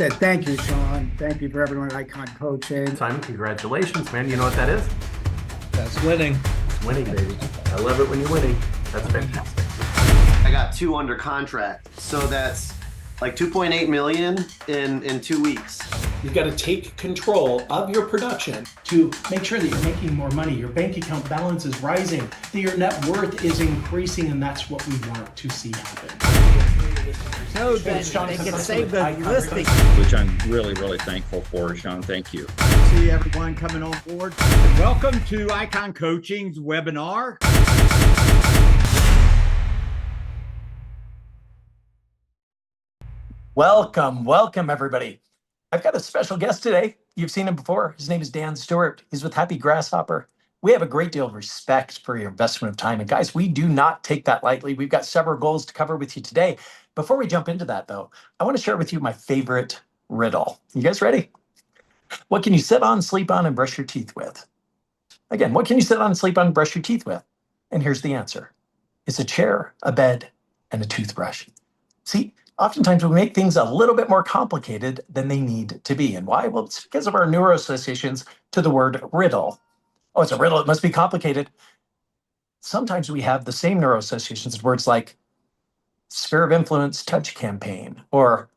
said, thank you, Sean. Thank you for everyone at Icon Coaching. Simon, congratulations, man. You know what that is? That's winning. It's winning, baby. I love it when you're winning. That's fantastic. I got 2 under contract, so that's like 2.8 million in 2 weeks. You've got to take control of your production to make sure that you're making more money, your bank account balance is rising, that your net worth is increasing, and that's what we want to see happen. No, they can save the listing. Which I'm really, really thankful for, Sean. Thank you. See everyone coming on board. Welcome to Icon Coaching's webinar. Welcome, everybody. I've got a special guest today. You've seen him before. His name is Dan Stewart. He's with Happy Grasshopper. We have a great deal of respect for your investment of time. And guys, we do not take that lightly. We've got several goals to cover with you today. Before we jump into that, though, I want to share with you my favorite riddle. You guys ready? What can you sit on, sleep on, and brush your teeth with? Again, what can you sit on, sleep on, and brush your teeth with? And here's the answer. It's a chair, a bed, and a toothbrush. See, oftentimes we make things a little bit more complicated than they need to be. And why? Well, it's because of our neuro associations to the word riddle. Oh, it's a riddle. It must be complicated. Sometimes we have the same neuro associations with words like sphere of influence touch campaign or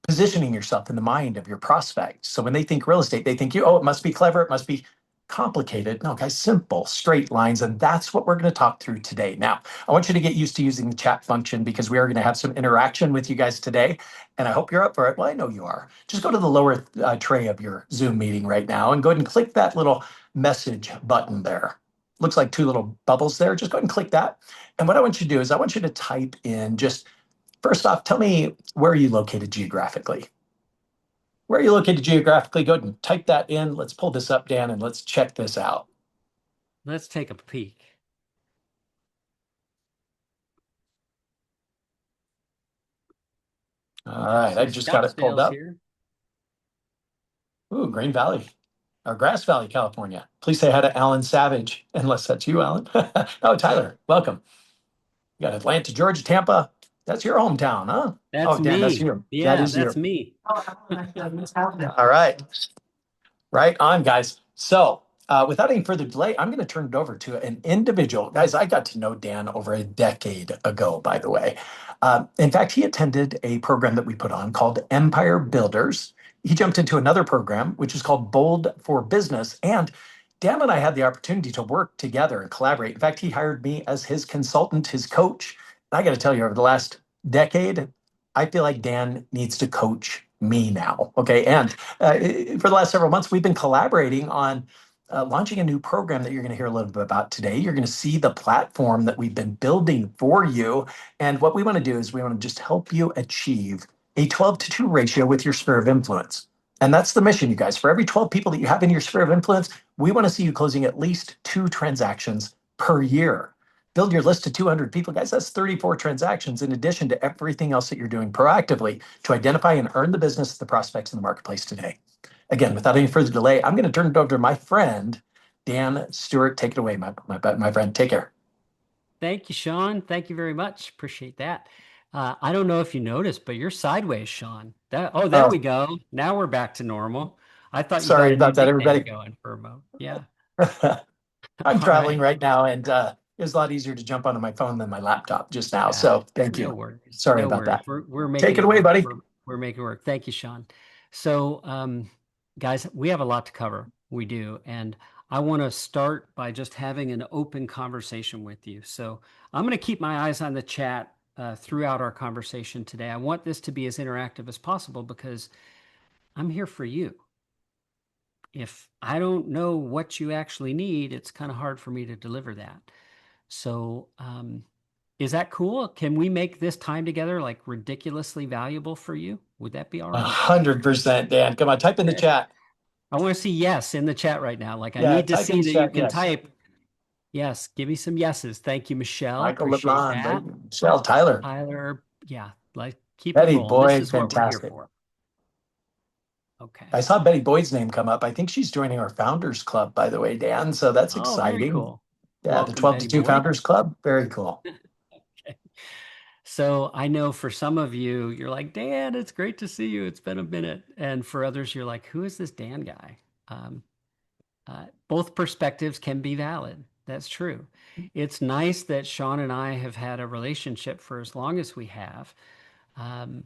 positioning yourself in the mind of your prospect. So when they think real estate, they think it must be clever. It must be complicated. No, guys, simple, straight lines. And that's what we're going to talk through today. Now, I want you to get used to using the chat function because we are going to have some interaction with you guys today. And I hope you're up for it. Well, I know you are. Just go to the lower tray of your Zoom meeting right now and go ahead and click that little message button there. Looks like 2 little bubbles there. Just go ahead and click that. And what I want you to do is I want you to type in first off, tell me where are you located geographically? Where are you located geographically? Go ahead and type that in. Let's pull this up, Dan, and let's check this out. Let's take a peek. All right, I just got it pulled up. Here. Ooh, Green Valley, or Grass Valley, California. Please say hi to Alan Savage, unless that's you, Alan. Oh, Tyler, welcome. You got Atlanta, Georgia, Tampa. That's your hometown, huh? That's Dan, me. that's you. Yeah, that's me. All right. Right on, guys. So without any further delay, I'm going to turn it over to an individual. Guys, I got to know Dan over a decade ago, by the way. In fact, he attended a program that we put on called Empire Builders. He jumped into another program, which is called Bold for Business. And Dan and I had the opportunity to work together and collaborate. In fact, he hired me as his consultant, his coach. And I got to tell you, over the last decade, I feel like Dan needs to coach me now. Okay. And for the last several months, we've been collaborating on launching a new program that you're going to hear a little bit about today. You're going to see the platform that we've been building for you. And what we want to do is we want to just help you achieve a 12-to-2 ratio with your sphere of influence. And that's the mission, you guys. For every 12 people that you have in your sphere of influence, we want to see you closing at least 2 transactions per year. Build your list to 200 people, guys. That's 34 transactions in addition to everything else that you're doing proactively to identify and earn the business of the prospects in the marketplace today. Again, without any further delay, I'm going to turn it over to my friend, Dan Stewart. Take it away, my friend. Take care. Thank you, Sean. Thank you very much. Appreciate that. I don't know if you noticed, but you're sideways, Sean. There we go. Now we're back to normal. I thought you sorry about that, everybody. Going for a moment. Yeah. I'm traveling right now, and it was a lot easier to jump onto my phone than my laptop just now. Yeah, so thank you. No worries. Sorry about that. We're making Take it away, buddy. We're making it work. Thank you, Sean. So, guys, we have a lot to cover. We do. And I want to start by just having an open conversation with you. So I'm going to keep my eyes on the chat throughout our conversation today. I want this to be as interactive as possible because I'm here for you. If I don't know what you actually need, it's kind of hard for me to deliver that. So is that cool? Can we make this time together like ridiculously valuable for you? Would that be all right? 100%, Dan. Come on, type in the chat. I want to see yes in the chat right now. Like I need to see that you can type. Yes, give me some yeses. Thank you, Michelle. Michael LeBlanc, Michelle, Tyler. Tyler, yeah, like keep Betty it rolling. Boyd, this is fantastic. What we're here for. Okay. I saw Betty Boyd's name come up. I think she's joining our Founders Club, by the way, Dan. So that's exciting. Very cool. Yeah, welcome, the 12-to-2 Founders Club. Very cool. Okay. So I know for some of you, you're like, Dan, it's great to see you. It's been a minute. And for others, you're like, who is this Dan guy? Um, both perspectives can be valid. That's true. It's nice that Sean and I have had a relationship for as long as we have. Um,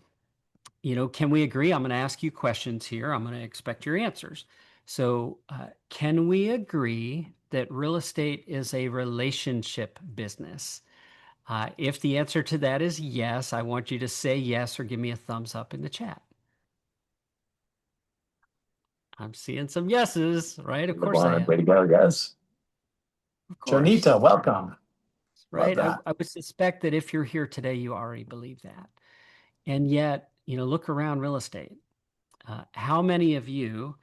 can we agree? I'm going to ask you questions here. I'm going to expect your answers. So, can we agree that real estate is a relationship business? If the answer to that is yes, I want you to say yes or give me a thumbs up in the chat. I'm seeing some yeses, right? Of course I am. Way to go, guys. Of course. Jonita, welcome. Right? Love I would suspect that if you're here today, you already believe that. And yet, look around real estate. How many of you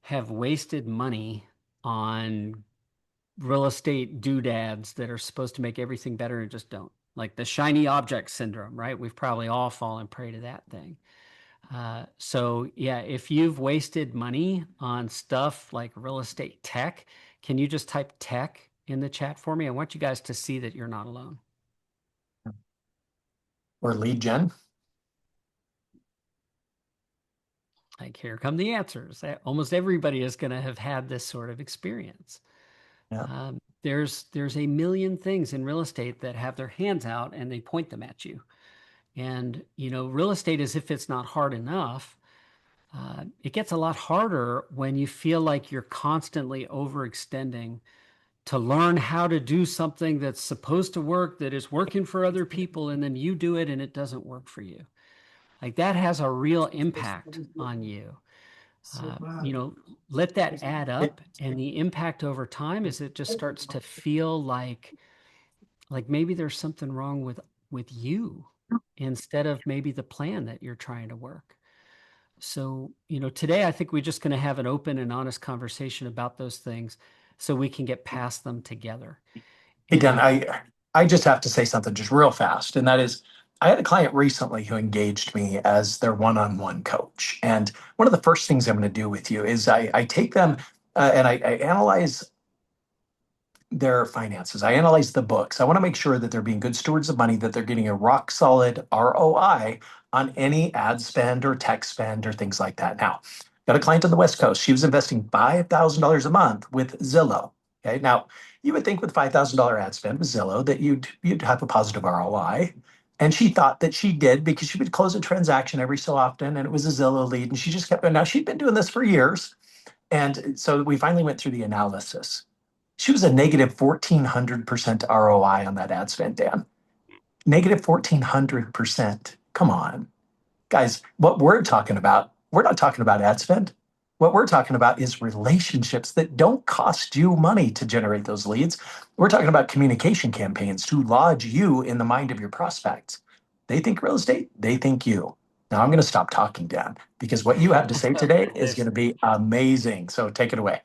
have wasted money on real estate doodads that are supposed to make everything better and just don't? Like the shiny object syndrome, right? We've probably all fallen prey to that thing. So yeah, if you've wasted money on stuff like real estate tech, can you just type tech in the chat for me? I want you guys to see that you're not alone. Or lead gen. Like here come the answers. Almost everybody is going to have had this sort of experience. Yeah. There's a million things in real estate that have their hands out and they point them at you. And real estate, as if it's not hard enough, it gets a lot harder when you feel like you're constantly overextending to learn how to do something that's supposed to work, that is working for other people, and then you do it and it doesn't work for you. Like that has a real impact on you. Let that add up, and the impact over time is it just starts to feel like maybe there's something wrong with you instead of maybe the plan that you're trying to work. So, today I think we're just going to have an open and honest conversation about those things so we can get past them together. Hey, Dan, I just have to say something just real fast. And that is, I had a client recently who engaged me as their one-on-one coach. And one of the first things I'm going to do with you is I take them and I analyze their finances. I analyze the books. I want to make sure that they're being good stewards of money, that they're getting a rock solid ROI on any ad spend or tech spend or things like that. Now, got a client on the West Coast. She was investing $5,000 a month with Zillow. Okay. Now, you would think with $5,000 ad spend with Zillow that you'd have a positive ROI. And she thought that she did because she would close a transaction every so often and it was a Zillow lead. And she just kept going. Now, she'd been doing this for years. And so we finally went through the analysis. She was a negative 1,400% ROI on that ad spend, Dan. Negative 1,400%. Come on. Guys, what we're talking about, we're not talking about ad spend. What we're talking about is relationships that don't cost you money to generate those leads. We're talking about communication campaigns to lodge you in the mind of your prospects. They think real estate, they think you. Now I'm going to stop talking, Dan, because what you have to say today is going to be amazing. So take it away.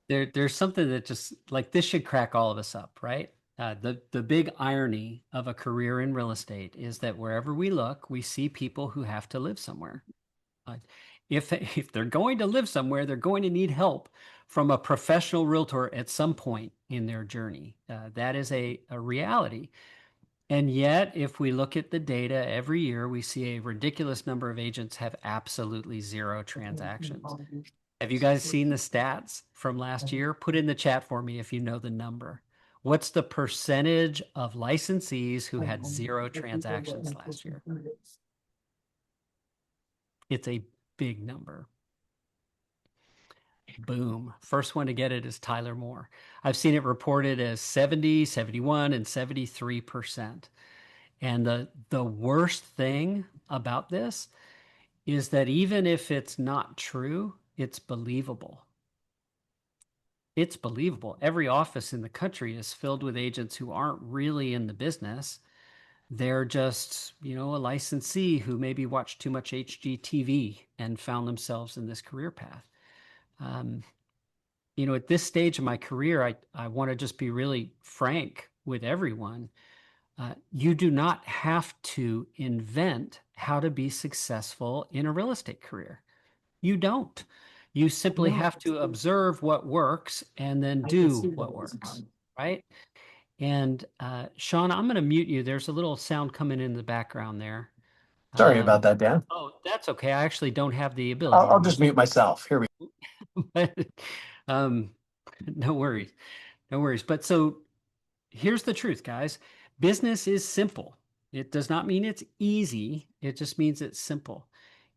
There's something that just like this should crack all of us up, right? The big irony of a career in real estate is that wherever we look, we see people who have to live somewhere. If they're going to live somewhere, they're going to need help from a professional realtor at some point in their journey. That is a reality. And yet, if we look at the data every year, we see a ridiculous number of agents have absolutely zero transactions. Have you guys seen the stats from last year? Put in the chat for me if you know the number. What's the percentage of licensees who had zero transactions last year? It's a big number. Boom. First one to get it is Tyler Moore. I've seen it reported as 70, 71, and 73%. And the worst thing about this is that even if it's not true, it's believable. It's believable. Every office in the country is filled with agents who aren't really in the business. They're just, a licensee who maybe watched too much HGTV and found themselves in this career path. At this stage of my career, I want to just be really frank with everyone. You do not have to invent how to be successful in a real estate career. You don't. You simply have to observe what works and then do what works, right? And Sean, I'm going to mute you. There's a little sound coming in the background there. Sorry about that, Dan. Oh, that's okay. I actually don't have the ability I'll to just mute myself. Here we but um, no worries. No worries. But so here's the truth, guys. Business is simple. It does not mean it's easy. It just means it's simple.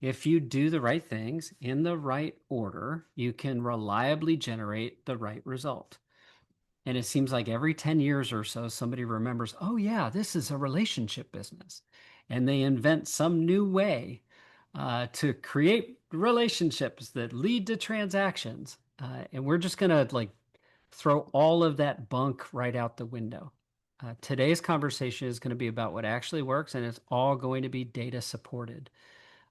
If you do the right things in the right order, you can reliably generate the right result. And it seems like every 10 years or so, somebody remembers, oh, yeah, this is a relationship business. And they invent some new way to create relationships that lead to transactions. And we're just going to like throw all of that bunk right out the window. Today's conversation is going to be about what actually works, and it's all going to be data supported.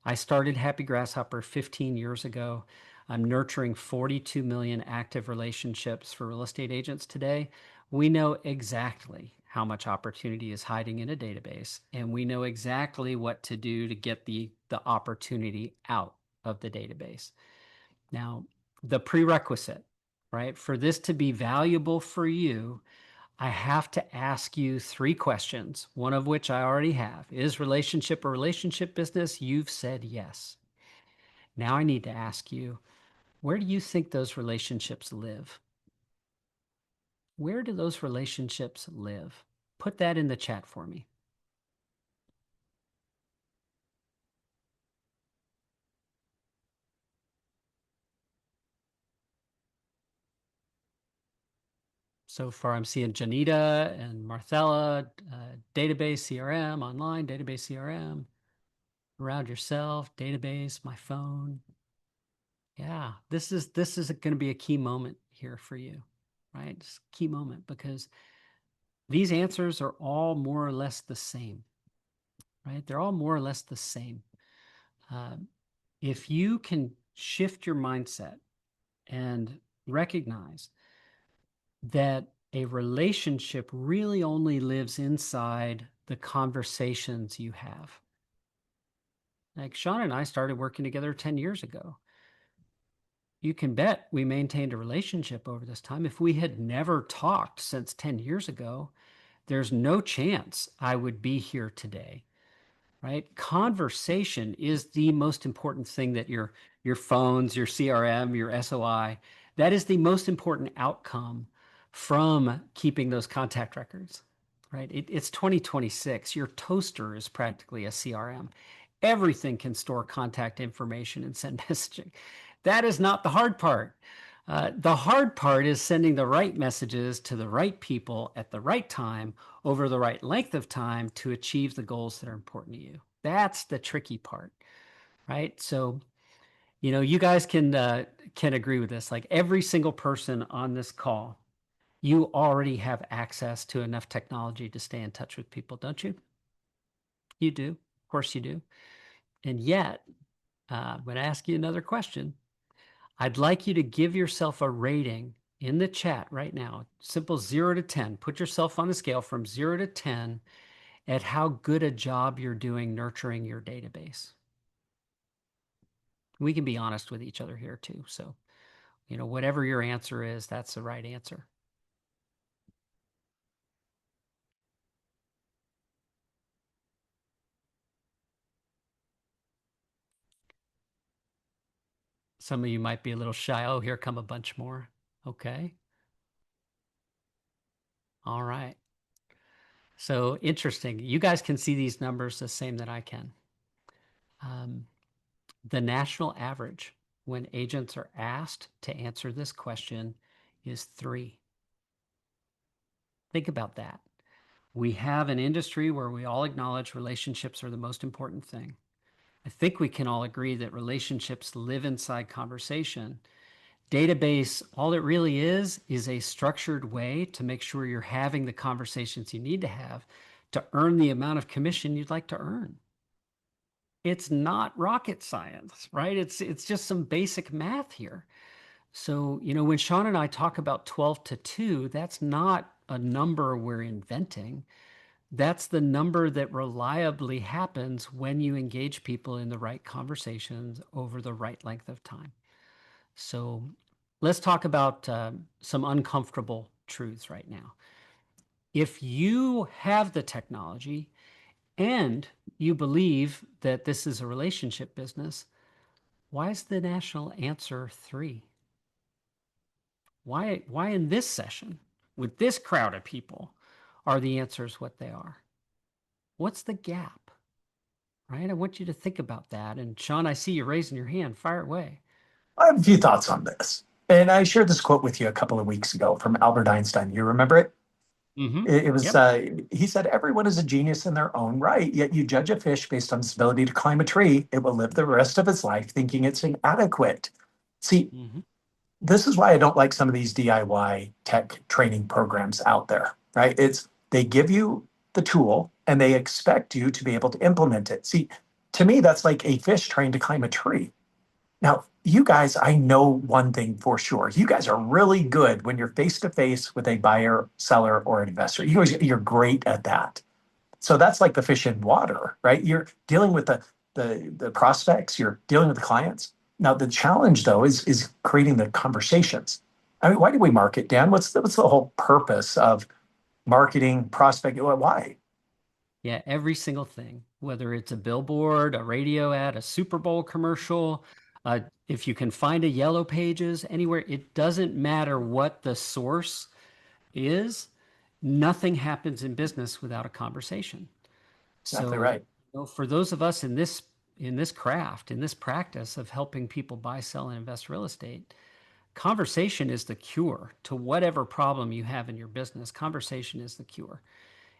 I started Happy Grasshopper 15 years ago. I'm nurturing 42 million active relationships for real estate agents today. We know exactly how much opportunity is hiding in a database, and we know exactly what to do to get the opportunity out of the database. Now, the prerequisite, right, for this to be valuable for you, I have to ask you 3 questions, one of which I already have. Is relationship a relationship business? You've said yes. Now I need to ask you, where do you think those relationships live? Where do those relationships live? Put that in the chat for me. So far, I'm seeing Janita and Marthella, database CRM, online database CRM, around yourself, database, my phone. Yeah, this is going to be a key moment here for you, right? It's a key moment because these answers are all more or less the same, right? They're all more or less the same. If you can shift your mindset and recognize that a relationship really only lives inside the conversations you have. Like Sean and I started working together 10 years ago. You can bet we maintained a relationship over this time. If we had never talked since 10 years ago, there's no chance I would be here today, right? Conversation is the most important thing that your phones, your CRM, your SOI, that is the most important outcome from keeping those contact records, right? It's 2026. Your toaster is practically a CRM. Everything can store contact information and send messaging. That is not the hard part. The hard part is sending the right messages to the right people at the right time over the right length of time to achieve the goals that are important to you. That's the tricky part, right? So, you guys can agree with this. Like every single person on this call, you already have access to enough technology to stay in touch with people, don't you? You do. Of course you do. And yet, I'm going to ask you another question. I'd like you to give yourself a rating in the chat right now. Simple 0 to 10. Put yourself on the scale from 0 to 10 at how good a job you're doing nurturing your database. We can be honest with each other here too. So, whatever your answer is, that's the right answer. Some of you might be a little shy. Oh, here come a bunch more. Okay. All right. So interesting. You guys can see these numbers the same that I can. The national average when agents are asked to answer this question is 3. Think about that. We have an industry where we all acknowledge relationships are the most important thing. I think we can all agree that relationships live inside conversation. Database, all it really is a structured way to make sure you're having the conversations you need to have to earn the amount of commission you'd like to earn. It's not rocket science, right? It's just some basic math here. So, when Sean and I talk about 12 to 2, that's not a number we're inventing. That's the number that reliably happens when you engage people in the right conversations over the right length of time. So let's talk about some uncomfortable truths right now. if you have the technology and you believe that this is a relationship business, why is the national answer 3? Why in this session with this crowd of people are the answers what they are? What's the gap? Right? I want you to think about that. And Sean, I see you raising your hand. Fire away. I have a few thoughts on this. And I shared this quote with you a couple of weeks ago from Albert Einstein. You remember it? Mm-hmm. It was, Yep. he said, everyone is a genius in their own right, yet you judge a fish based on its ability to climb a tree. It will live the rest of its life thinking it's inadequate. See, Mm-hmm. this is why I don't like some of these DIY tech training programs out there, right? They give you the tool and they expect you to be able to implement it. See, to me, that's like a fish trying to climb a tree. Now, you guys, I know one thing for sure. You guys are really good when you're face to face with a buyer, seller, or an investor. You're great at that. So that's like the fish in water, right? You're dealing with the prospects, you're dealing with the clients. Now the challenge though is creating the conversations. I mean, why do we market, Dan? What's the whole purpose of marketing, prospect? Why? Yeah, every single thing, whether it's a billboard, a radio ad, a Super Bowl commercial, if you can find a Yellow Pages anywhere, it doesn't matter what the source is. Nothing happens in business without a conversation. Exactly So, right. for those of us in this craft, in this practice of helping people buy, sell, and invest real estate, conversation is the cure to whatever problem you have in your business. Conversation is the cure.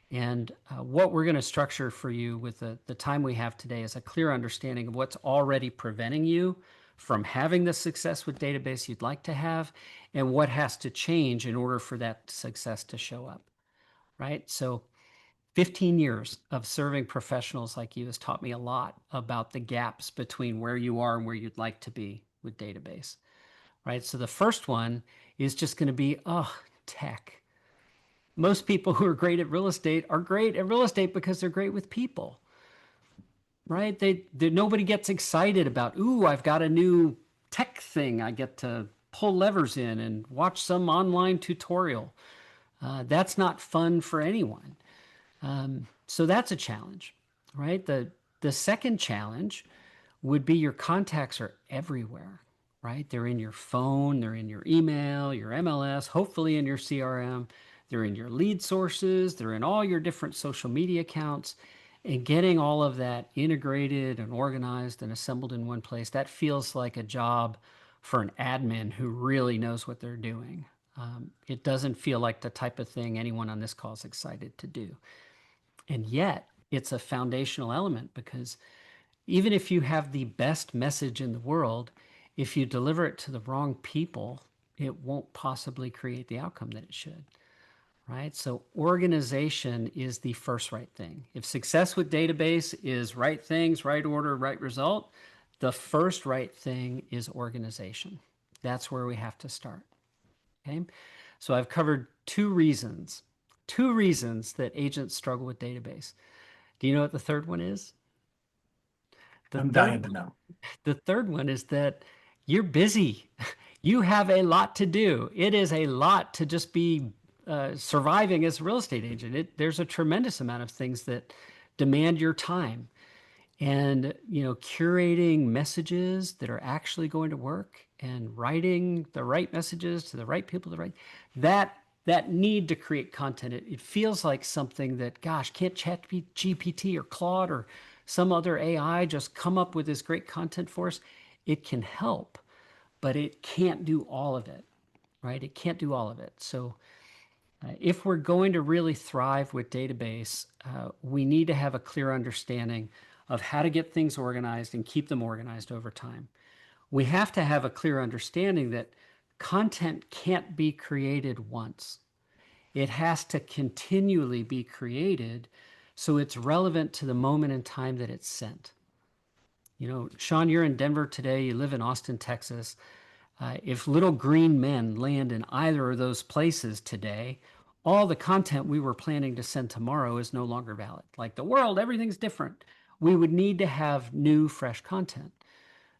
And what we're going to structure for you with the time we have today is a clear understanding of what's already preventing you from having the success with database you'd like to have and what has to change in order for that success to show up, right? So 15 years of serving professionals like you has taught me a lot about the gaps between where you are and where you'd like to be with database, right? So the first one is just going to be, tech. Most people who are great at real estate are great at real estate because they're great with people, right? Nobody gets excited about, ooh, I've got a new tech thing. I get to pull levers in and watch some online tutorial. That's not fun for anyone. So that's a challenge, right? The second challenge would be your contacts are everywhere, right? They're in your phone, they're in your email, your MLS, hopefully in your CRM, they're in your lead sources, they're in all your different social media accounts. And getting all of that integrated and organized and assembled in one place, that feels like a job for an admin who really knows what they're doing. It doesn't feel like the type of thing anyone on this call is excited to do. And yet, it's a foundational element because even if you have the best message in the world, if you deliver it to the wrong people, it won't possibly create the outcome that it should, right? So organization is the first right thing. If success with database is right things, right order, right result, the first right thing is organization. That's where we have to start. Okay. So I've covered two reasons that agents struggle with database. Do you know what the third one is? The I'm third dying to know. The third one is that you're busy. You have a lot to do. It is a lot to just be surviving as a real estate agent. There's a tremendous amount of things that demand your time. And, curating messages that are actually going to work and writing the right messages to the right people, that need to create content. It feels like something that, gosh, can't ChatGPT or Claude or some other AI just come up with this great content for us? It can help, but it can't do all of it, right? It can't do all of it. So if we're going to really thrive with database, we need to have a clear understanding of how to get things organized and keep them organized over time. We have to have a clear understanding that content can't be created once. It has to continually be created so it's relevant to the moment in time that it's sent. Sean, you're in Denver today. You live in Austin, Texas. If little green men land in either of those places today, all the content we were planning to send tomorrow is no longer valid. Like the world, everything's different. We would need to have new, fresh content.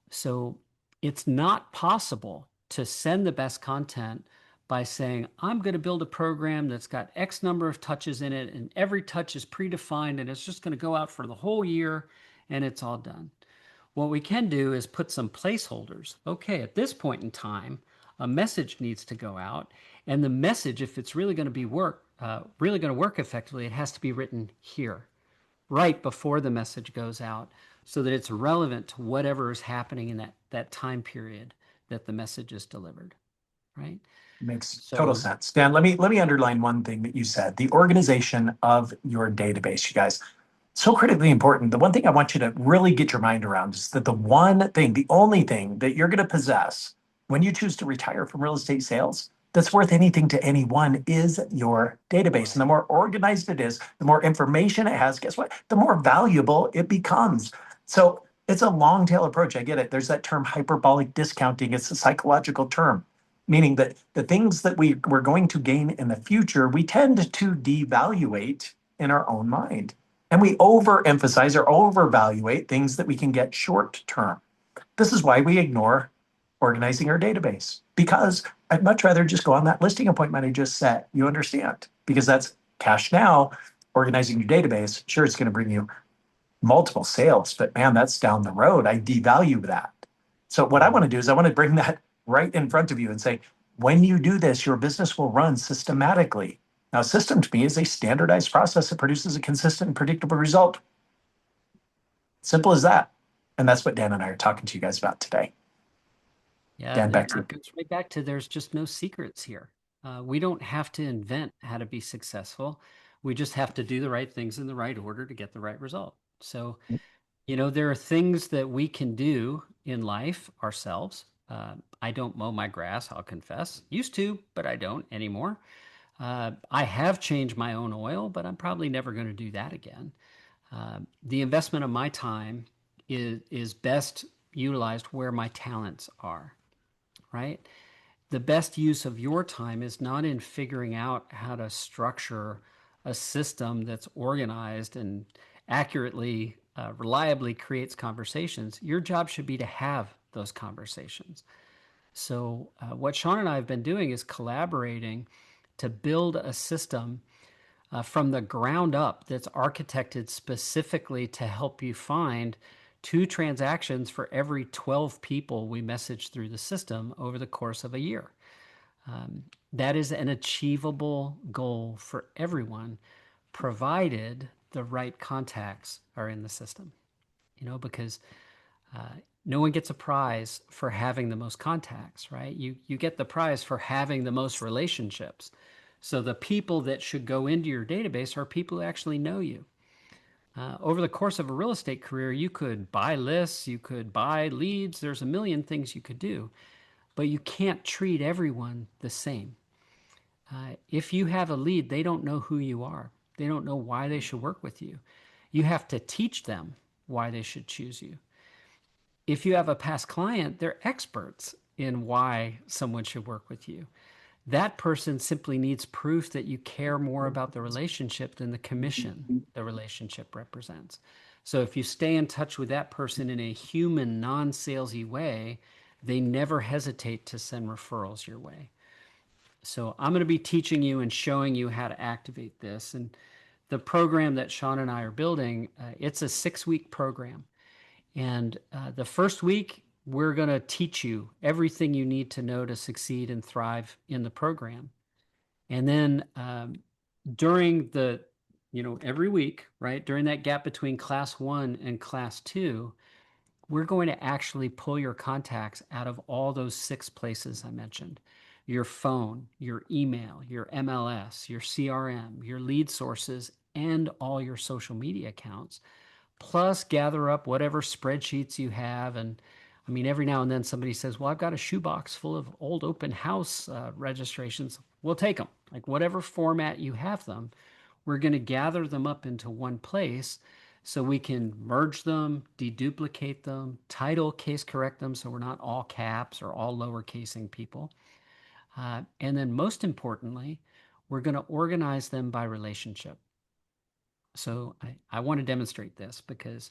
So it's not possible to send the best content by saying, I'm going to build a program that's got X number of touches in it, and every touch is predefined, and it's just going to go out for the whole year, and it's all done. What we can do is put some placeholders. Okay, at this point in time, a message needs to go out, and the message, if it's really going to work effectively, it has to be written here, right before the message goes out, so that it's relevant to whatever is happening in that time period that the message is delivered, right? Makes So total sense. Dan, let me underline one thing that you said, the organization of your database, you guys. So critically important. The one thing I want you to really get your mind around is that the only thing that you're going to possess when you choose to retire from real estate sales that's worth anything to anyone is your database. And the more organized it is, the more information it has, guess what? The more valuable it becomes. So it's a long tail approach. I get it. There's that term hyperbolic discounting. It's a psychological term, meaning that the things that we're going to gain in the future, we tend to devaluate in our own mind. And we overemphasize or overvaluate things that we can get short term. This is why we ignore organizing our database, because I'd much rather just go on that listing appointment I just set. You understand? Because that's cash now. Organizing your database, sure, it's going to bring you multiple sales, but man, that's down the road. I devalue that. So what I want to do is I want to bring that right in front of you and say, when you do this, your business will run systematically. Now, a system to me is a standardized process that produces a consistent and predictable result. Simple as that. And that's what Dan and I are talking to you guys about today. yeah, Dan, back to you. it goes right back to there's just no secrets here. We don't have to invent how to be successful. We just have to do the right things in the right order to get the right result. So, there are things that we can do in life ourselves. I don't mow my grass, I'll confess. Used to, but I don't anymore. I have changed my own oil, but I'm probably never going to do that again. The investment of my time is best utilized where my talents are, right? The best use of your time is not in figuring out how to structure a system that's organized and accurately, reliably creates conversations. Your job should be to have those conversations. So, what Sean and I have been doing is collaborating to build a system from the ground up that's architected specifically to help you find 2 transactions for every 12 people we message through the system over the course of a year. That is an achievable goal for everyone, provided the right contacts are in the system. Because no one gets a prize for having the most contacts, right? You get the prize for having the most relationships. So the people that should go into your database are people who actually know you. Over the course of a real estate career, you could buy lists, you could buy leads. There's a million things you could do, but you can't treat everyone the same. If you have a lead, they don't know who you are. They don't know why they should work with you. You have to teach them why they should choose you. If you have a past client, they're experts in why someone should work with you. That person simply needs proof that you care more about the relationship than the commission the relationship represents. So if you stay in touch with that person in a human, non-salesy way, they never hesitate to send referrals your way. So I'm going to be teaching you and showing you how to activate this. And the program that Sean and I are building, it's a 6-week program. And the first week, we're going to teach you everything you need to know to succeed and thrive in the program. And then during every week, right, during that gap between class 1 and class 2, we're going to actually pull your contacts out of all those 6 places I mentioned. Your phone, your email, your MLS, your CRM, your lead sources, and all your social media accounts, plus gather up whatever spreadsheets you have. And I mean, every now and then somebody says, well, I've got a shoebox full of old open house registrations. We'll take them, like whatever format you have them. We're going to gather them up into one place so we can merge them, deduplicate them, title case correct them so we're not all caps or all lowercasing people. And then most importantly, we're going to organize them by relationship. So I want to demonstrate this because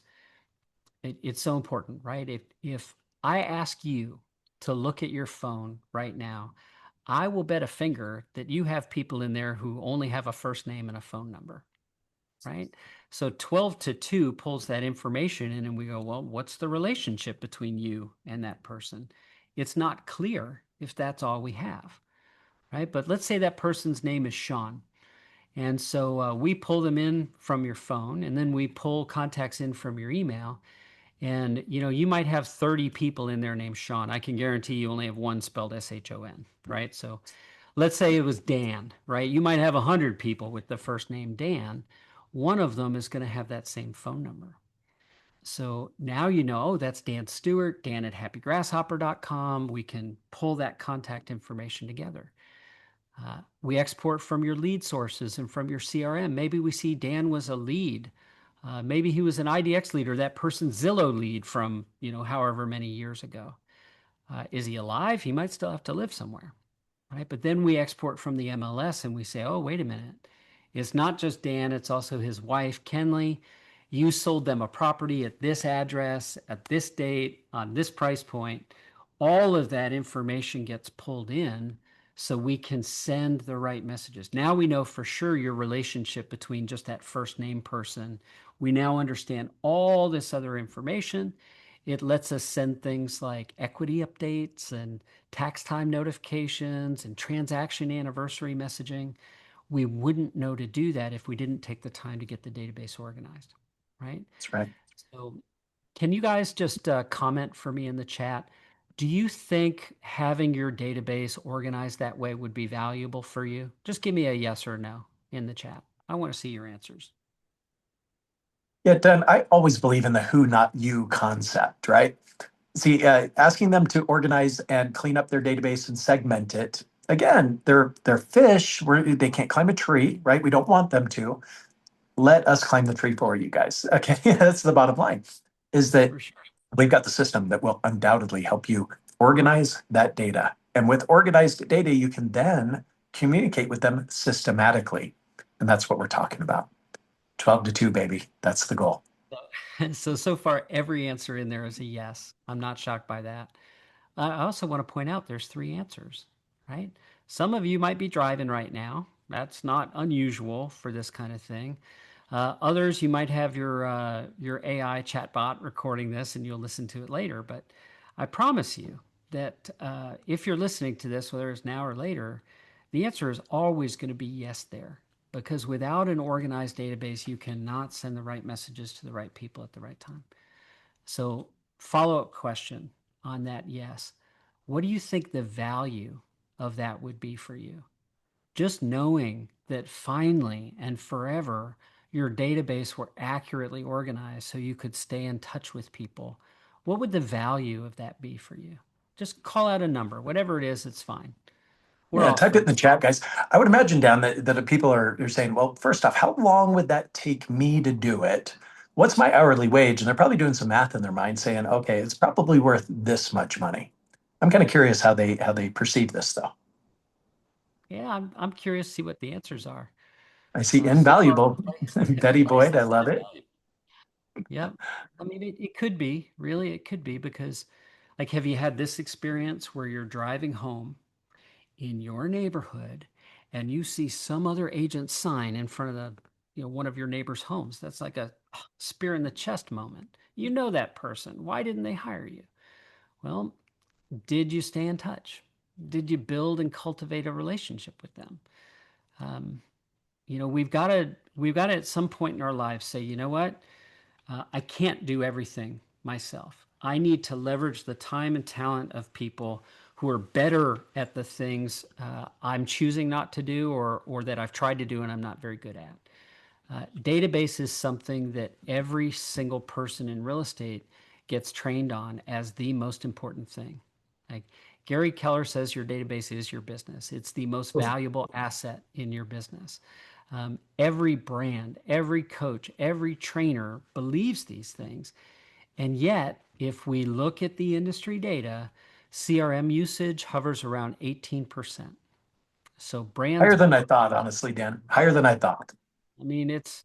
it's so important, right? If I ask you to look at your phone right now, I will bet a finger that you have people in there who only have a first name and a phone number, right? So 12 to 2 pulls that information in and we go, well, what's the relationship between you and that person? It's not clear if that's all we have, right? But let's say that person's name is Sean. And so we pull them in from your phone and then we pull contacts in from your email. And you might have 30 people in there named Sean. I can guarantee you only have one spelled S-H-O-N, right? So let's say it was Dan, right? You might have 100 people with the first name Dan. One of them is going to have that same phone number. So now oh, that's Dan Stewart, Dan at happygrasshopper.com. We can pull that contact information together. We export from your lead sources and from your CRM. Maybe we see Dan was a lead. Maybe he was an IDX lead or that person's Zillow lead from, however many years ago. Is he alive? He might still have to live somewhere, right? But then we export from the MLS and we say, oh, wait a minute. It's not just Dan, it's also his wife, Kenley. You sold them a property at this address, at this date, on this price point. All of that information gets pulled in so we can send the right messages. Now we know for sure your relationship between just that first name person. We now understand all this other information. It lets us send things like equity updates and tax time notifications and transaction anniversary messaging. We wouldn't know to do that if we didn't take the time to get the database organized, right? That's right. So can you guys just comment for me in the chat? Do you think having your database organized that way would be valuable for you? Just give me a yes or no in the chat. I want to see your answers. Yeah, Dan, I always believe in the who, not you concept, right? See, asking them to organize and clean up their database and segment it. Again, they're fish. They can't climb a tree, right? We don't want them to. Let us climb the tree for you guys. Okay, that's the bottom line. Is that For sure. we've got the system that will undoubtedly help you organize that data. And with organized data, you can then communicate with them systematically. And that's what we're talking about. 12 to 2, baby. That's the goal. So far, every answer in there is a yes. I'm not shocked by that. I also want to point out there's 3 answers, right? Some of you might be driving right now. That's not unusual for this kind of thing. Others, you might have your AI chatbot recording this and you'll listen to it later. But I promise you that if you're listening to this, whether it's now or later, the answer is always going to be yes there. Because without an organized database, you cannot send the right messages to the right people at the right time. So, follow-up question on that yes. What do you think the value of that would be for you? Just knowing that finally and forever your database were accurately organized so you could stay in touch with people. What would the value of that be for you? Just call out a number, whatever it is, it's fine. Yeah, type it in the chat, guys. I would imagine, Dan, that people are saying, well, first off, how long would that take me to do it? What's my hourly wage? And they're probably doing some math in their mind saying, okay, it's probably worth this much money. I'm kind of curious how they perceive this, though. Yeah, I'm curious to see what the answers are. I see invaluable. Betty Boyd, I love it. Yep. I mean, it could be, really, it could be because, like, have you had this experience where you're driving home in your neighborhood and you see some other agent sign in front of one of your neighbor's homes? That's like a spear in the chest moment. You know that person. Why didn't they hire you? Well, did you stay in touch? Did you build and cultivate a relationship with them? We've got to at some point in our lives say, you know what? I can't do everything myself. I need to leverage the time and talent of people who are better at the things I'm choosing not to do or that I've tried to do and I'm not very good at. Database is something that every single person in real estate gets trained on as the most important thing. Like Gary Keller says, your database is your business. It's the most valuable asset in your business. Every brand, every coach, every trainer believes these things. And yet, if we look at the industry data, CRM usage hovers around 18%. So brands higher than I thought, honestly, Dan. Higher than I thought. I mean, it's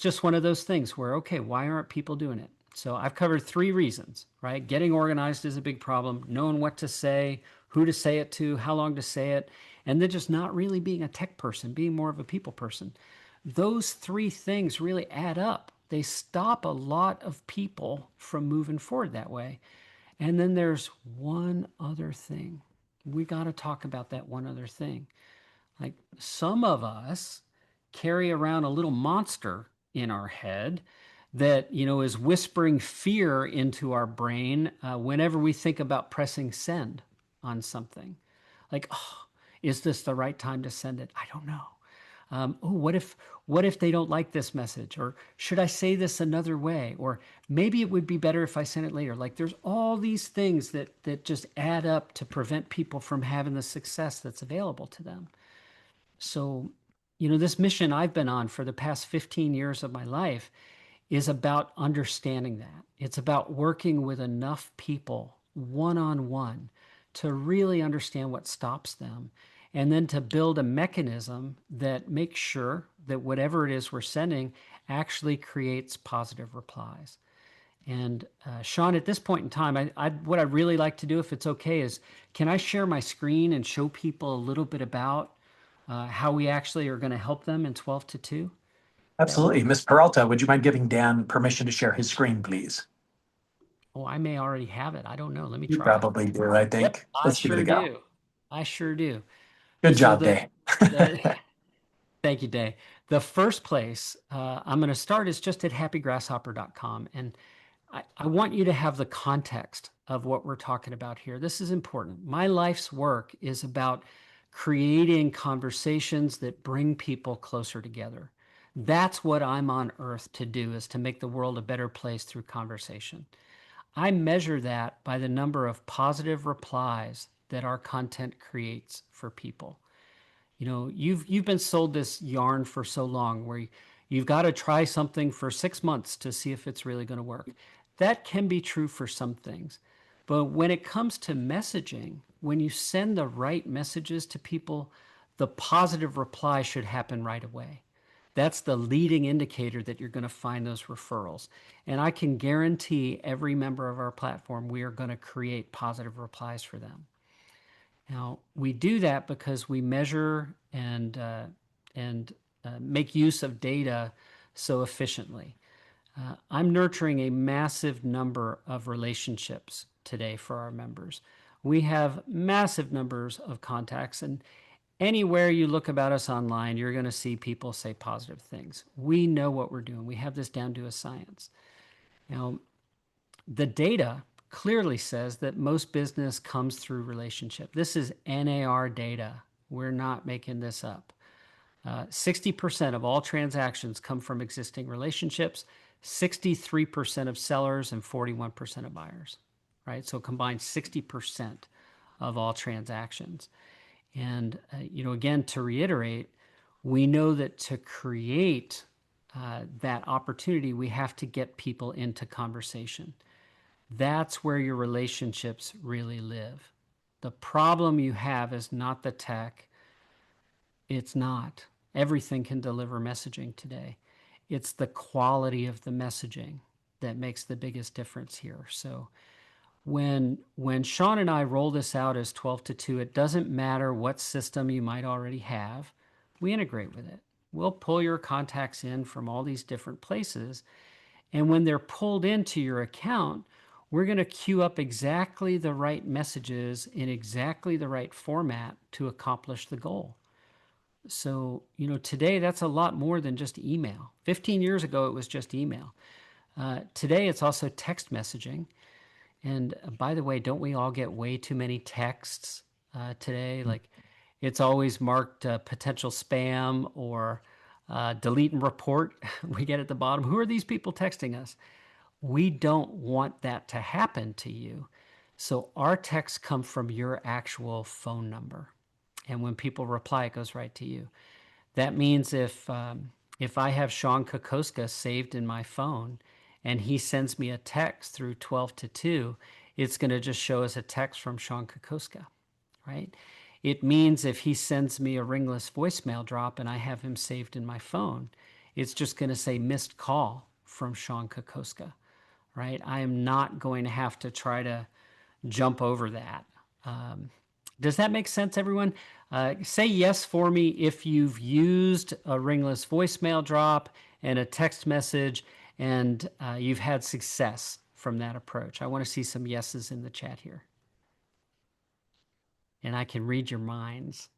just one of those things where, okay, why aren't people doing it? So I've covered 3 reasons, right? Getting organized is a big problem. Knowing what to say, who to say it to, how long to say it, and then just not really being a tech person, being more of a people person. Those three things really add up. They stop a lot of people from moving forward that way. And then there's one other thing. We got to talk about that one other thing. Like some of us carry around a little monster in our head that, is whispering fear into our brain whenever we think about pressing send on something. Like, oh, is this the right time to send it? I don't know. Oh, what if they don't like this message? Or should I say this another way? Or maybe it would be better if I sent it later. Like there's all these things that just add up to prevent people from having the success that's available to them. So, this mission I've been on for the past 15 years of my life is about understanding that. It's about working with enough people one-on-one to really understand what stops them, and then to build a mechanism that makes sure that whatever it is we're sending actually creates positive replies. And Sean, at this point in time, what I'd really like to do, if it's okay, is can I share my screen and show people a little bit about how we actually are going to help them in 12 to 2? Absolutely. Ms. Peralta, would you mind giving Dan permission to share his screen, please? Oh, I may already have it. I don't know. Let me You try. probably do, I think. Yep, I Let's give it a sure go. do. I sure do. Good So job, Day. thank you, Day. The first place I'm going to start is just at happygrasshopper.com. And I want you to have the context of what we're talking about here. This is important. My life's work is about creating conversations that bring people closer together. That's what I'm on earth to do, is to make the world a better place through conversation. I measure that by the number of positive replies that our content creates for people. You've been sold this yarn for so long where you've got to try something for 6 months to see if it's really going to work. That can be true for some things. But when it comes to messaging, when you send the right messages to people, the positive reply should happen right away. That's the leading indicator that you're going to find those referrals. And I can guarantee every member of our platform, we are going to create positive replies for them. Now, we do that because we measure and make use of data so efficiently. I'm nurturing a massive number of relationships today for our members. We have massive numbers of contacts, and anywhere you look about us online, you're going to see people say positive things. We know what we're doing. We have this down to a science. Now, the data clearly says that most business comes through relationship. This is NAR data. We're not making this up. 60% of all transactions come from existing relationships, 63% of sellers, and 41% of buyers, right? So combined 60% of all transactions. And, again, to reiterate, we know that to create that opportunity, we have to get people into conversation. That's where your relationships really live. The problem you have is not the tech. It's not. Everything can deliver messaging today. It's the quality of the messaging that makes the biggest difference here. So when Sean and I roll this out as 12 to 2, it doesn't matter what system you might already have. We integrate with it. We'll pull your contacts in from all these different places. And when they're pulled into your account, we're going to queue up exactly the right messages in exactly the right format to accomplish the goal. So, today that's a lot more than just email. 15 years ago, it was just email. Today, it's also text messaging. And by the way, don't we all get way too many texts today? Like it's always marked potential spam or delete and report. We get at the bottom. Who are these people texting us? We don't want that to happen to you. So our texts come from your actual phone number. And when people reply, it goes right to you. That means if I have Sean Kokoska saved in my phone and he sends me a text through 12 to 2, it's going to just show as a text from Sean Kokoska, right? It means if he sends me a ringless voicemail drop and I have him saved in my phone, it's just going to say missed call from Sean Kokoska, right? I am not going to have to try to jump over that. Does that make sense, everyone? Say yes for me if you've used a ringless voicemail drop and a text message and you've had success from that approach. I want to see some yeses in the chat here. And I can read your minds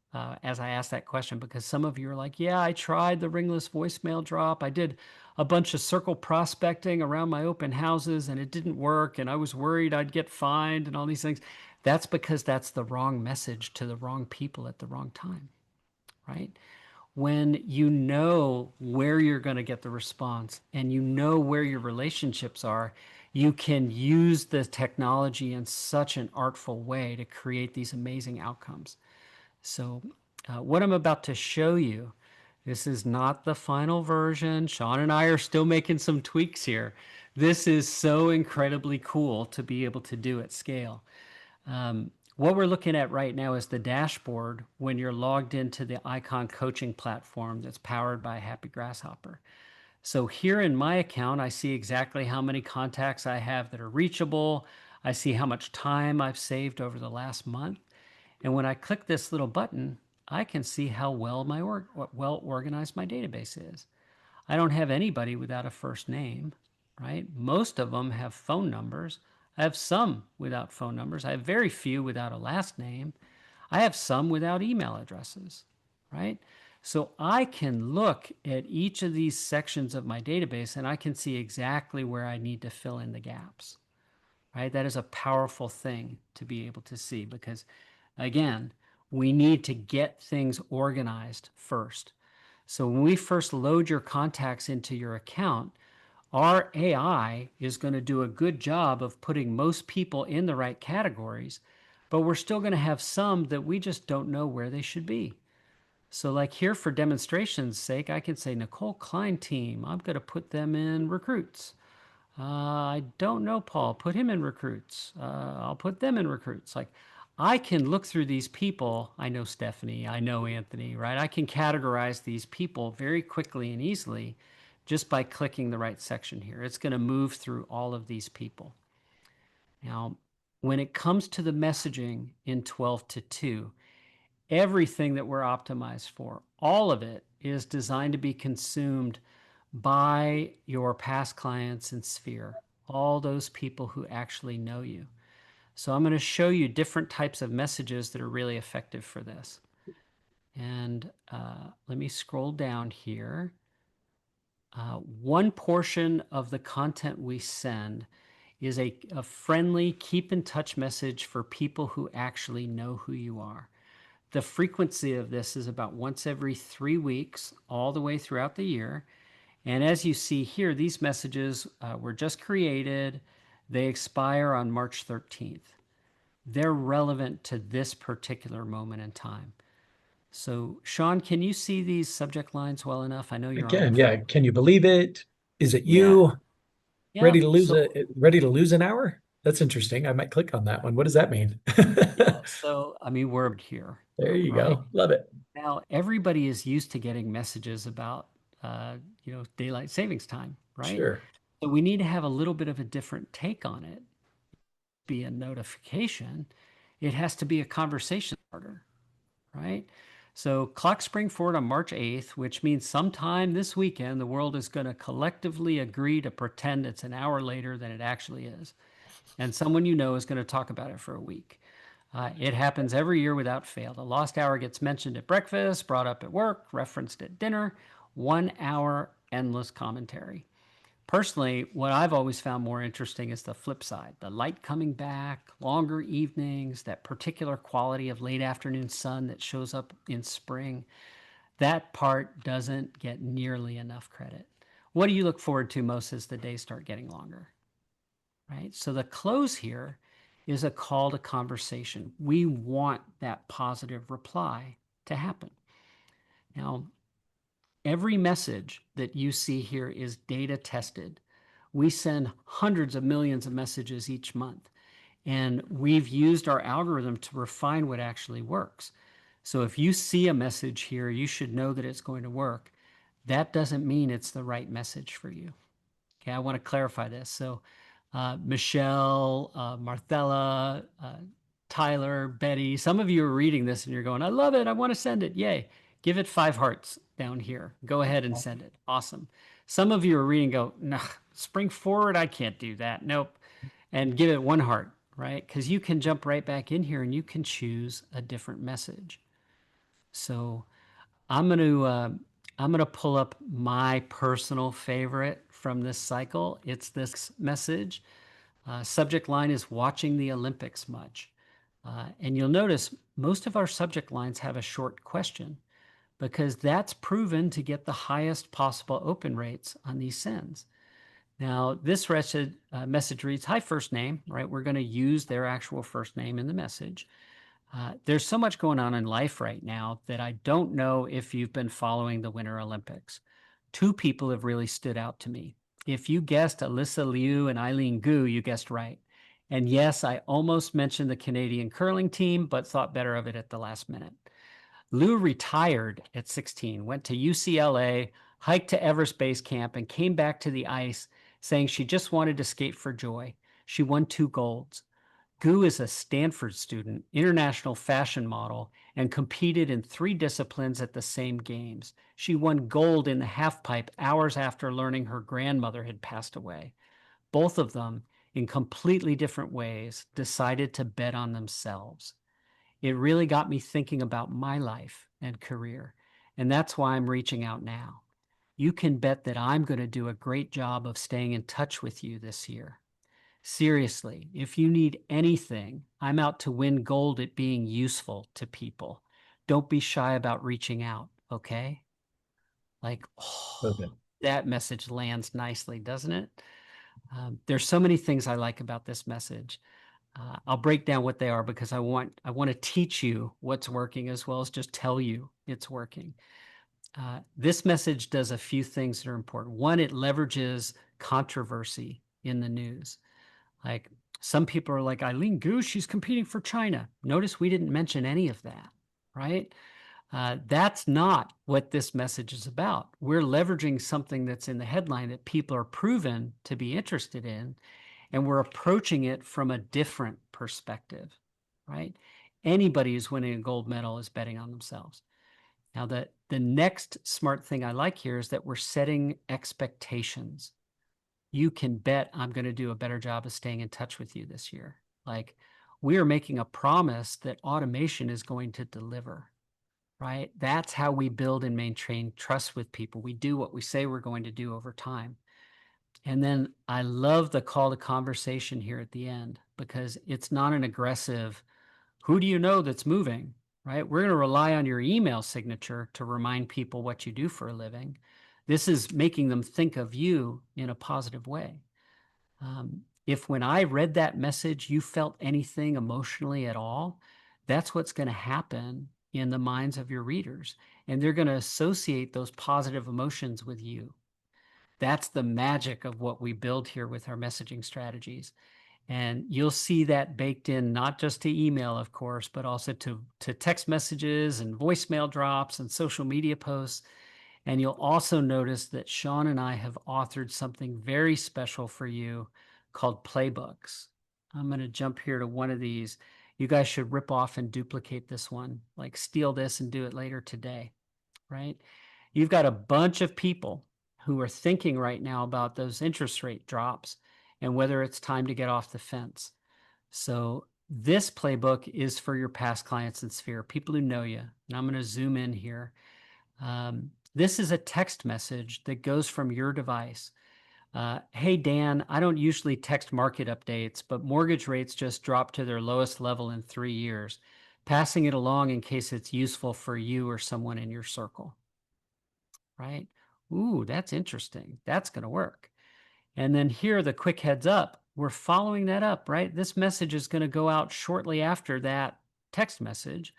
as I ask that question, because some of you are like, yeah, I tried the ringless voicemail drop. I did a bunch of circle prospecting around my open houses and it didn't work. And I was worried I'd get fined and all these things. That's because that's the wrong message to the wrong people at the wrong time, right? When you know where you're going to get the response and you know where your relationships are, you can use the technology in such an artful way to create these amazing outcomes. So what I'm about to show you, this is not the final version. Sean and I are still making some tweaks here. This is so incredibly cool to be able to do at scale. What we're looking at right now is the dashboard when you're logged into the Icon coaching platform that's powered by Happy Grasshopper. So here in my account, I see exactly how many contacts I have that are reachable. I see how much time I've saved over the last month. And when I click this little button, I can see how well well organized my database is. I don't have anybody without a first name, right? Most of them have phone numbers. I have some without phone numbers. I have very few without a last name. I have some without email addresses, right? So I can look at each of these sections of my database and I can see exactly where I need to fill in the gaps, right? That is a powerful thing to be able to see because, again, we need to get things organized first. So when we first load your contacts into your account, our AI is going to do a good job of putting most people in the right categories, but we're still going to have some that we just don't know where they should be. So like here for demonstration's sake, I can say Nicole Klein team, I'm going to put them in recruits. I don't know Paul, put him in recruits. I'll put them in recruits. Like I can look through these people. I know Stephanie, I know Anthony, right? I can categorize these people very quickly and easily just by clicking the right section here. It's going to move through all of these people. Now, when it comes to the messaging in 12 to 2, everything that we're optimized for, all of it is designed to be consumed by your past clients and sphere, all those people who actually know you. So I'm going to show you different types of messages that are really effective for this. And let me scroll down here. One portion of the content we send is a friendly keep in touch message for people who actually know who you are. The frequency of this is about once every 3 weeks, all the way throughout the year. And as you see here, these messages were just created. They expire on March 13th. They're relevant to this particular moment in time. So, Sean, can you see these subject lines well enough? I know you're on. Yeah. Can you believe it? Is it Yeah. you? Yeah. Ready to lose So, ready to lose an hour? That's interesting. I might click on that one. What does that mean? yeah. So, I mean, we're here. There you Right? go. Love it. Now, everybody is used to getting messages about, daylight savings time, right? Sure. So we need to have a little bit of a different take on it. Be a notification. It has to be a conversation starter, right? So clocks spring forward on March 8th, which means sometime this weekend, the world is going to collectively agree to pretend it's an hour later than it actually is. And someone you know is going to talk about it for a week. It happens every year without fail. The lost hour gets mentioned at breakfast, brought up at work, referenced at dinner. 1 hour endless commentary. Personally, what I've always found more interesting is the flip side, the light coming back, longer evenings, that particular quality of late afternoon sun that shows up in spring. That part doesn't get nearly enough credit. What do you look forward to most as the days start getting longer? Right? So the close here is a call to conversation. We want that positive reply to happen. Now, every message that you see here is data tested. We send hundreds of millions of messages each month, and we've used our algorithm to refine what actually works. So if you see a message here, you should know that it's going to work. That doesn't mean it's the right message for you. Okay, I want to clarify this. So Michelle, Marthella, Tyler, Betty, some of you are reading this and you're going, I love it. I want to send it. Yay. Give it 5 hearts down here. Go ahead and send it. Awesome. Some of you are reading, go, nah, spring forward. I can't do that. Nope. And give it 1 heart, right? Because you can jump right back in here and you can choose a different message. So I'm gonna pull up my personal favorite from this cycle. It's this message. Subject line is watching the Olympics much. And you'll notice most of our subject lines have a short question because that's proven to get the highest possible open rates on these sends. Now, this message reads, hi, first name, right? We're going to use their actual first name in the message. There's so much going on in life right now that I don't know if you've been following the Winter Olympics. 2 people have really stood out to me. If you guessed Alyssa Liu and Eileen Gu, you guessed right. And yes, I almost mentioned the Canadian curling team, but thought better of it at the last minute. Liu retired at 16, went to UCLA, hiked to Everest Base Camp, and came back to the ice saying she just wanted to skate for joy. She won 2 golds. Gu is a Stanford student, international fashion model, and competed in 3 disciplines at the same games. She won gold in the halfpipe hours after learning her grandmother had passed away. Both of them, in completely different ways, decided to bet on themselves. It really got me thinking about my life and career, and that's why I'm reaching out now. You can bet that I'm going to do a great job of staying in touch with you this year. Seriously, if you need anything, I'm out to win gold at being useful to people. Don't be shy about reaching out, okay? Like, Okay. that message lands nicely, doesn't it? There's so many things I like about this message. I'll break down what they are because I want to teach you what's working as well as just tell you it's working. This message does a few things that are important. One, it leverages controversy in the news. Like some people are like, Eileen Gu, she's competing for China. Notice we didn't mention any of that, right? That's not what this message is about. We're leveraging something that's in the headline that people are proven to be interested in, and we're approaching it from a different perspective, right? Anybody who's winning a gold medal is betting on themselves. Now, the next smart thing I like here is that we're setting expectations. You can bet I'm going to do a better job of staying in touch with you this year. Like, we are making a promise that automation is going to deliver, right? That's how we build and maintain trust with people. We do what we say we're going to do over time. And then I love the call to conversation here at the end because it's not an aggressive, who do you know that's moving, right? We're going to rely on your email signature to remind people what you do for a living. This is making them think of you in a positive way. If when I read that message, you felt anything emotionally at all, that's what's going to happen in the minds of your readers. And they're going to associate those positive emotions with you. That's the magic of what we build here with our messaging strategies. And you'll see that baked in, not just to email, of course, but also to text messages and voicemail drops and social media posts. And you'll also notice that Sean and I have authored something very special for you called playbooks. I'm going to jump here to one of these. You guys should rip off and duplicate this one, like steal this and do it later today, right? You've got a bunch of people who are thinking right now about those interest rate drops and whether it's time to get off the fence. So this playbook is for your past clients in Sphere, people who know you. And I'm going to zoom in here. This is a text message that goes from your device. Hey, Dan, I don't usually text market updates, but mortgage rates just dropped to their lowest level in 3 years. Passing it along in case it's useful for you or someone in your circle. Right? Ooh, that's interesting. That's going to work. And then here, the quick heads up, we're following that up, right? This message is going to go out shortly after that text message.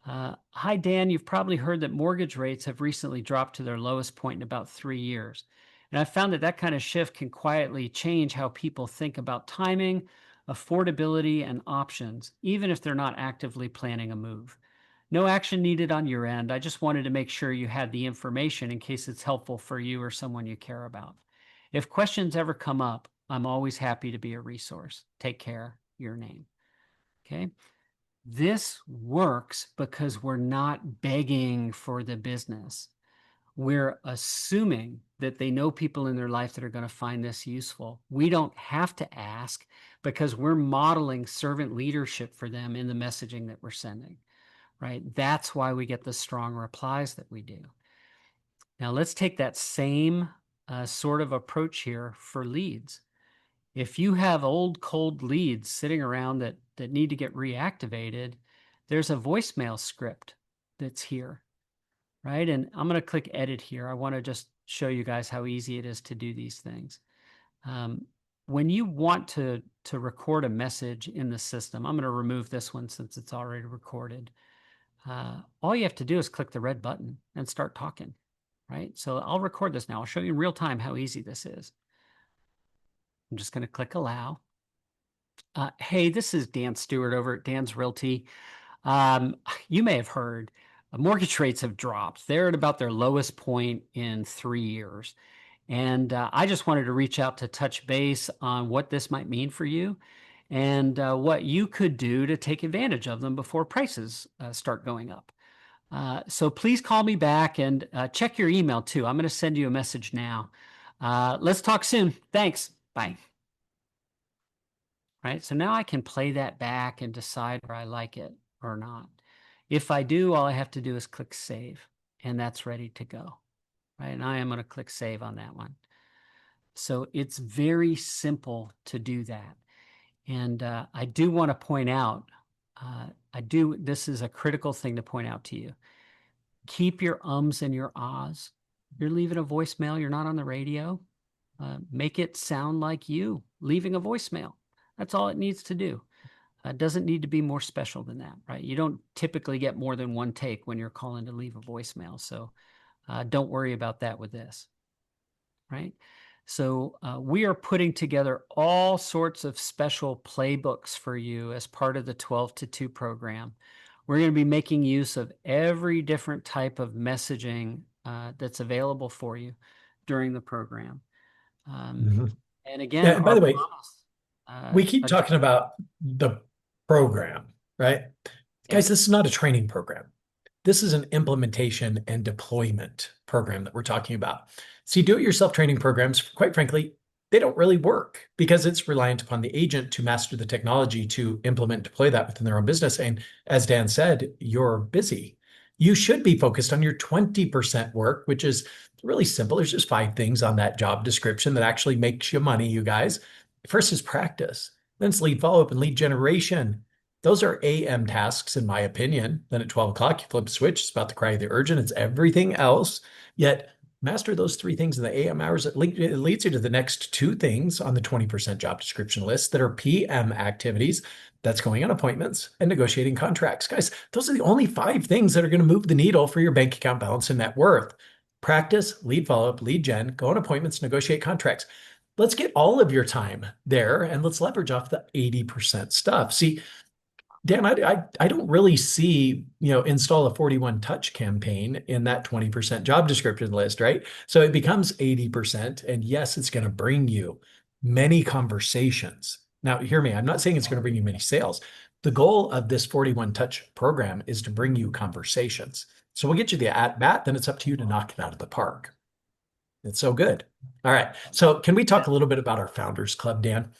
Hi, Dan, you've probably heard that mortgage rates have recently dropped to their lowest point in about 3 years. And I found that that kind of shift can quietly change how people think about timing, affordability, and options, even if they're not actively planning a move. No action needed on your end. I just wanted to make sure you had the information in case it's helpful for you or someone you care about. If questions ever come up, I'm always happy to be a resource. Take care. Your name. Okay. This works because we're not begging for the business. We're assuming that they know people in their life that are going to find this useful. We don't have to ask because we're modeling servant leadership for them in the messaging that we're sending, right? That's why we get the strong replies that we do. Now let's take that same sort of approach here for leads. If you have old cold leads sitting around that need to get reactivated, there's a voicemail script that's here, right? And I'm going to click edit here. I want to just show you guys how easy it is to do these things. When you want to record a message in the system, I'm going to remove this one since it's already recorded. All you have to do is click the red button and start talking, right? So I'll record this now. I'll show you in real time how easy this is. I'm just going to click allow. Hey, this is Dan Stewart over at Dan's Realty. You may have heard mortgage rates have dropped. They're at about their lowest point in 3 years. And I just wanted to reach out to touch base on what this might mean for you and what you could do to take advantage of them before prices start going up. So please call me back and check your email too. I'm going to send you a message now. Let's talk soon. Thanks. Bye. Right. So now I can play that back and decide whether I like it or not. If I do, all I have to do is click save and that's ready to go. Right. And I am going to click save on that one. So it's very simple to do that. And I do want to point out, this is a critical thing to point out to you. Keep your ums and your ahs. You're leaving a voicemail. You're not on the radio. Make it sound like you leaving a voicemail. That's all it needs to do. It doesn't need to be more special than that, right? You don't typically get more than one take when you're calling to leave a voicemail. So don't worry about that with this, right? So we are putting together all sorts of special playbooks for you as part of the 12 to 2 program. We're going to be making use of every different type of messaging that's available for you during the program. And again, Yeah, and by the way, promise, we keep talking about the program, right? Guys, this is not a training program. This is an implementation and deployment program that we're talking about. See, do-it-yourself training programs, quite frankly, they don't really work because it's reliant upon the agent to master the technology to implement and deploy that within their own business. And as Dan said, you're busy. You should be focused on your 20% work, which is really simple. There's just 5 things on that job description that actually makes you money, you guys. First is practice. Then it's lead follow-up and lead generation. Those are AM tasks, in my opinion. Then at 12 o'clock, you flip a switch. It's about the cry of the urgent. It's everything else. Yet master those 3 things in the AM hours. It leads you to the next 2 things on the 20% job description list that are PM activities. That's going on appointments and negotiating contracts. Guys, those are the only 5 things that are going to move the needle for your bank account balance and net worth. Practice, lead follow-up, lead gen, go on appointments, negotiate contracts. Let's get all of your time there and let's leverage off the 80% stuff. See, Dan, I don't really see, install a 41 touch campaign in that 20% job description list, right? So it becomes 80%. And yes, it's going to bring you many conversations. Now, hear me, I'm not saying it's going to bring you many sales. The goal of this 41 touch program is to bring you conversations. So we'll get you the at bat, then it's up to you to knock it out of the park. It's so good. All right. So can we talk a little bit about our Founders Club, Dan?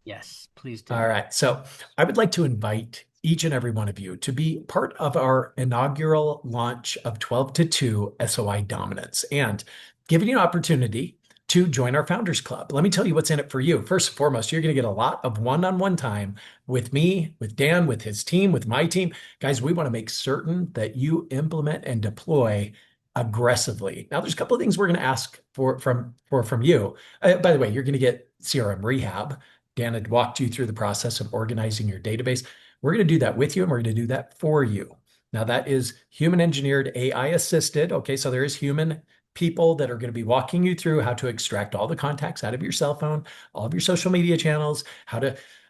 Yes, please do. All right. So I would like to invite each and every one of you to be part of our inaugural launch of 12 to 2 SOI Dominance and giving you an opportunity to join our Founders Club. Let me tell you what's in it for you. First and foremost, you're going to get a lot of one-on-one time with me, with Dan, with his team, with my team. Guys, we want to make certain that you implement and deploy aggressively. Now, there's a couple of things we're going to ask from you. By the way, you're going to get CRM rehab. Dan had walked you through the process of organizing your database. We're going to do that with you and we're going to do that for you. Now, that is human engineered, AI assisted. Okay, so there is human people that are going to be walking you through how to extract all the contacts out of your cell phone, all of your social media channels,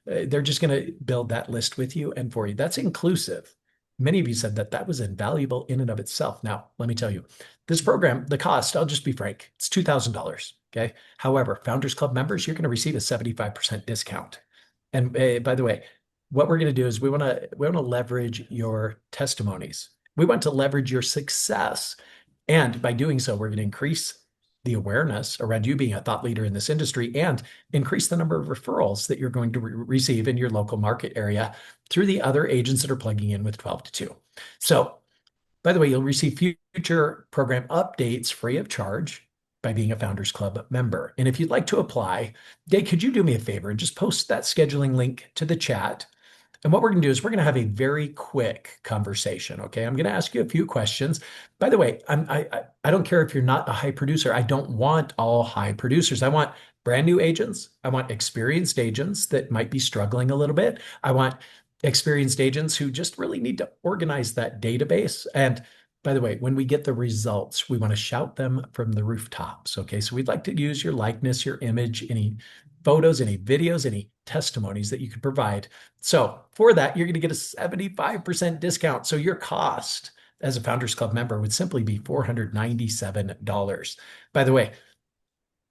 they're just going to build that list with you and for you. That's inclusive. Many of you said that was invaluable in and of itself. Now, let me tell you, this program, the cost, I'll just be frank, it's $2,000. Okay. However, Founders Club members, you're going to receive a 75% discount. And by the way, what we're going to do is we want to leverage your testimonies. We want to leverage your success. And by doing so, we're going to increase the awareness around you being a thought leader in this industry and increase the number of referrals that you're going to receive in your local market area through the other agents that are plugging in with 12 to 2. So, by the way, you'll receive future program updates free of charge by being a Founders Club member. And if you'd like to apply, Dave, could you do me a favor and just post that scheduling link to the chat? And what we're going to do is we're going to have a very quick conversation. Okay. I'm going to ask you a few questions. By the way, I don't care if you're not a high producer. I don't want all high producers. I want brand new agents. I want experienced agents that might be struggling a little bit. I want experienced agents who just really need to organize that database. And by the way, when we get the results, we want to shout them from the rooftops. Okay. So we'd like to use your likeness, your image, any photos, any videos, any testimonies that you could provide. So for that, you're going to get a 75% discount. So your cost as a Founders Club member would simply be $497. By the way,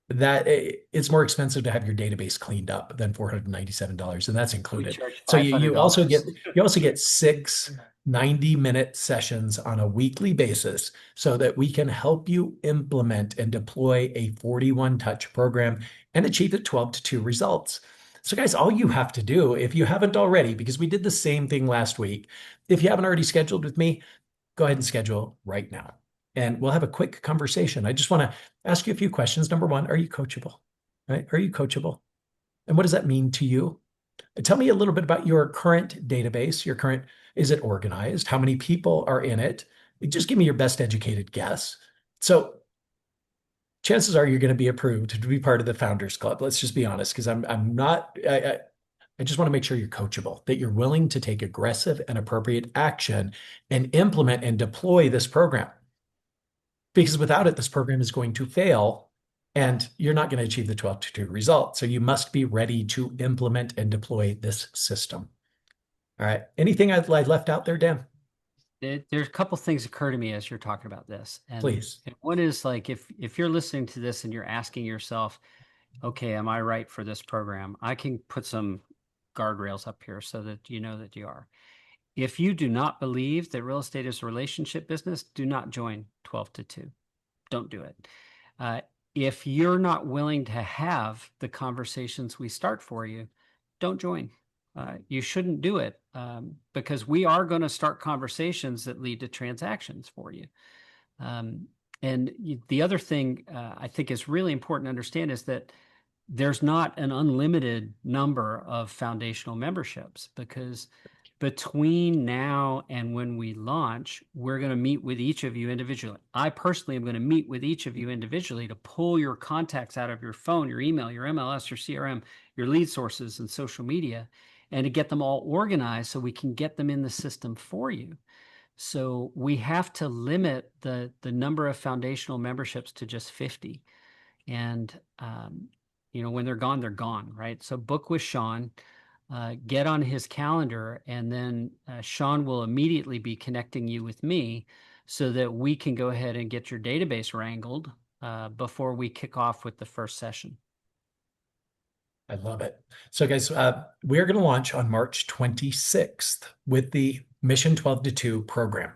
that it's more expensive to have your database cleaned up than $497, and that's included. So you also get 6 90-minute sessions on a weekly basis so that we can help you implement and deploy a 41 touch program and achieve the 12 to 2 results. So guys, all you have to do, if you haven't already, because we did the same thing last week, if you haven't already scheduled with me, go ahead and schedule right now. And we'll have a quick conversation. I just want to ask you a few questions. Number one, are you coachable? Right? Are you coachable? And what does that mean to you? Tell me a little bit about your current database. Is it organized? How many people are in it? Just give me your best educated guess. So chances are you're going to be approved to be part of the Founders Club. Let's just be honest, because I just want to make sure you're coachable, that you're willing to take aggressive and appropriate action and implement and deploy this program. Because without it, this program is going to fail and you're not going to achieve the 12 to 2 result. So you must be ready to implement and deploy this system. All right. Anything I left out there, Dan? There's a couple things occur to me as you're talking about this. And Please. one is like, if you're listening to this and you're asking yourself, okay, am I right for this program? I can put some guardrails up here so that you know that you are. If you do not believe that real estate is a relationship business, do not join 12 to 2. Don't do it. If you're not willing to have the conversations we start for you, don't join. You shouldn't do it because we are going to start conversations that lead to transactions for you. The other thing I think is really important to understand is that there's not an unlimited number of foundational memberships, because between now and when we launch, we're going to meet with each of you individually. I personally am going to meet with each of you individually to pull your contacts out of your phone, your email, your MLS, your CRM, your lead sources, and social media, and to get them all organized so we can get them in the system for you. So we have to limit the number of foundational memberships to just 50. And, when they're gone, right? So book with Sean. Get on his calendar, and then Sean will immediately be connecting you with me so that we can go ahead and get your database wrangled before we kick off with the first session. I love it. So guys, we're going to launch on March 26th with the Mission 12 to 2 program.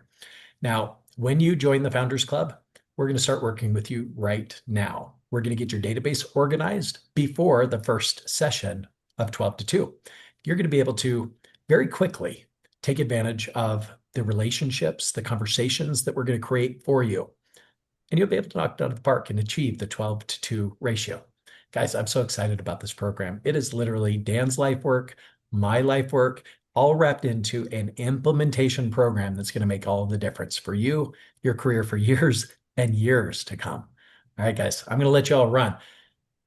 Now, when you join the Founders Club, we're going to start working with you right now. We're going to get your database organized before the first session of 12 to 2. You're going to be able to very quickly take advantage of the relationships, the conversations that we're going to create for you. And you'll be able to knock it out of the park and achieve the 12 to 2 ratio. Guys, I'm so excited about this program. It is literally Dan's life work, my life work, all wrapped into an implementation program that's going to make all the difference for you, your career for years and years to come. All right, guys, I'm going to let you all run.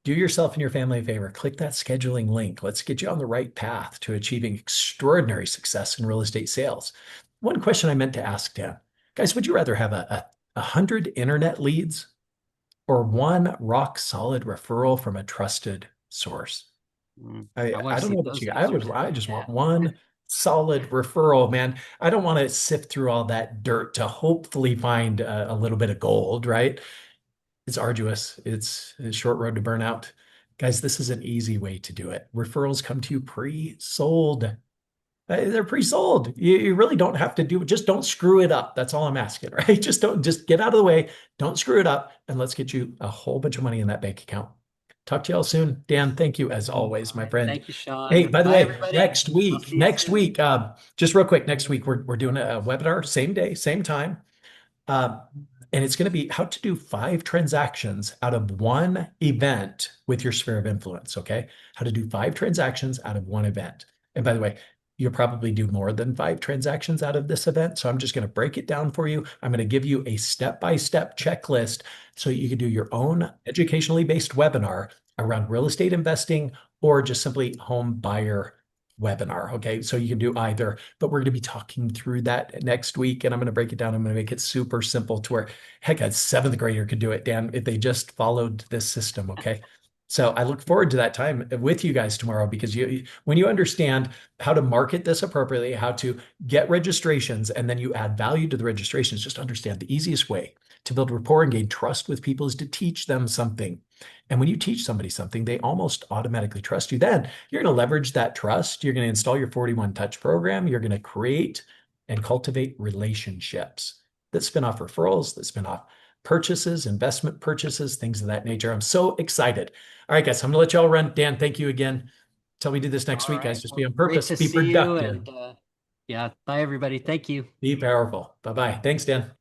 Do yourself and your family a favor. Click that scheduling link. Let's get you on the right path to achieving extraordinary success in real estate sales. One question I meant to ask, Dan. Guys, would you rather have 100 internet leads or one rock solid referral from a trusted source? I don't know about you. I just want one solid referral, man. I don't want to sift through all that dirt to hopefully find a little bit of gold, right? It's arduous. It's a short road to burnout. Guys, this is an easy way to do it. Referrals come to you pre-sold. They're pre-sold. You really don't have to do it. Just don't screw it up. That's all I'm asking, right? Just get out of the way. Don't screw it up. And let's get you a whole bunch of money in that bank account. Talk to y'all soon. Dan, thank you as always, my friend. Thank you, Sean. Hey, by the Bye, way, everybody. next I'll week, see you soon. just real quick, next week we're doing a webinar, same day, same time. And it's going to be how to do 5 transactions out of one event with your sphere of influence. Okay. How to do 5 transactions out of one event. And by the way, you'll probably do more than 5 transactions out of this event. So I'm just going to break it down for you. I'm going to give you a step-by-step checklist so you can do your own educationally based webinar around real estate investing or just simply home buyer webinar. Okay. So you can do either, but we're going to be talking through that next week and I'm going to break it down. I'm going to make it super simple to where, heck, a 7th grader could do it, Dan, if they just followed this system. Okay. So I look forward to that time with you guys tomorrow because when you understand how to market this appropriately, how to get registrations, and then you add value to the registrations, just understand the easiest way to build rapport and gain trust with people is to teach them something. And when you teach somebody something, they almost automatically trust you. Then you're going to leverage that trust. You're going to install your 41 touch program. You're going to create and cultivate relationships that spin off referrals, that spin off purchases, investment purchases, things of that nature. I'm so excited. All right, guys, I'm gonna let y'all run. Dan, thank you again. Till we do this next All week, right. guys, just be Well, on great purpose, to be see you. productive, And yeah, bye, everybody. Thank you. be powerful. Bye-bye. Thanks, Dan.